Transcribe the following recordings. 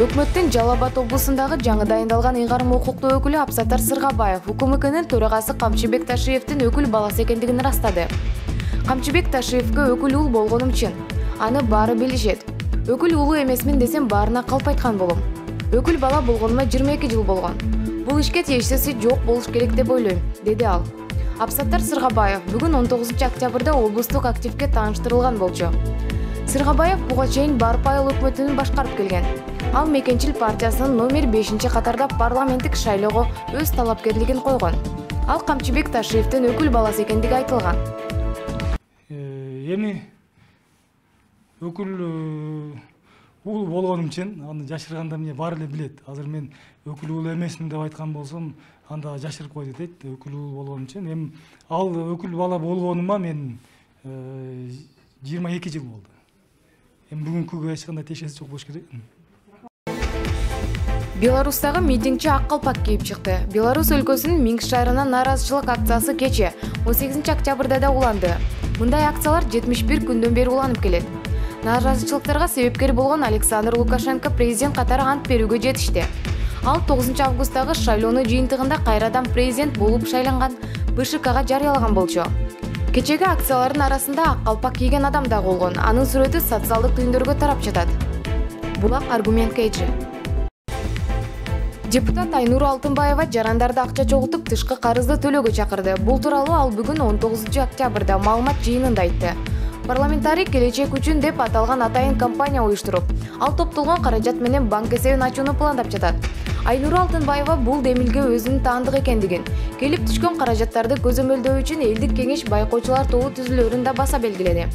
Өкмөттүн Жалал Абад облусундагы жаңы дайындалган ыйгарым укуктуу өкүлү Абсаттар Сыргабаев УКМКнын төрагасы Камчыбек Ташиевдин өкүл баласы экендигин ырастады. Камчыбек Ташиевге өкүл ул болгонум чын. Аны баары билишет. Өкүл уулу эмесмин десем баарына калп айткан болом. Өкүл бала болгонума 22 жыл болгон. Бул ишке тиешеси жок болуш керек деп ойлойм, деди ал. Абсаттар Сыргабаев бүгүн 19 октябрда облустук активге тааныштырылган болчу. Сыргабаев буга чейин Барып айыл өкмөтүн башкарып келген. Ал Мекенчил партиясынын номер 5-катарда парламенттик шайлоого өз талапкерлигин койгон. Ал Камчыбек Ташиевдин өкүл баласы экендиги айтылган. Эми өкүл ул болгонум чын, аны жашырганда эмне баары эле билет. Азыр мен өкүл ул эмесмин деп айткан болсом, анда жашырып койду дейт. Өкүл ул болгонум чын. Эми ал өкүл бала болгонума мен 22 жыл болду. Эми бүгүнкүгө эч кандай тиешеси жок болуш керек. Беларустагы митингчи ак калпак кийип чыкты. Беларусь өлкөсүнүн Минск шаарынан нааразычылык акциясы кече 18 октябрда да уланды. Мындай акциялар 71 күндөн бери уланып келет. Нааразычылыктарга себепкер болгон Александр Лукашенко президент катары ант берүүгө жетишти. Ал 9 августтагы шайлоонун жыйынтыгында кайрадан президент болуп шайланган БШКга жарыялаган болчу. Кечеги акциялардын арасында ак калпак кийген адам да болгон. Анын сүрөтү социалдык түйүндөргө тарап жатат. Булак аргумент кейжи. Депутат Айнур Алтынбаева жарандарды акча чогултуп тышкы карызды төлөөгө чакырды. Бул тууралуу ал бүгүн 19 октябрда маалымат жыйынында айтты. Парламентарий келечек үчүн деп аталган атайын кампания уюштуруп, ал топтолгон каражат менен банк эсебин ачууну пландап жатат. Айнур Алтынбаева бул демилге өзүнүн таандык экендигин, келип түшкөн каражаттарды көзөмөлдөө үчүн элдик кеңеш байкоочулар тобу түзүлөөрүн да баса белгиледи.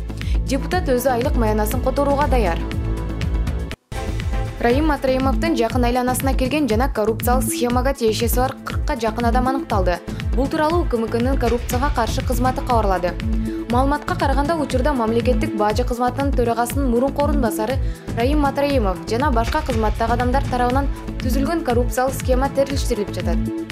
Депутат өзү айлык маянасын которууга даяр. Раим Матраимовдун жакын айланасына кирген жана коррупциялык схемага тиешеси бар 40-ка жакын адам аныкталды. Бул тууралуу УКМКнын коррупцияга каршы кызматы кабарлады. Маалыматка караганда учурда мамлекеттик бажы кызматынын төрагасынын мурунку орун басары Раим Матраимов жана башка кызматтагы адамдар тарабынан түзүлгөн коррупциялык схема териштирилип жатат.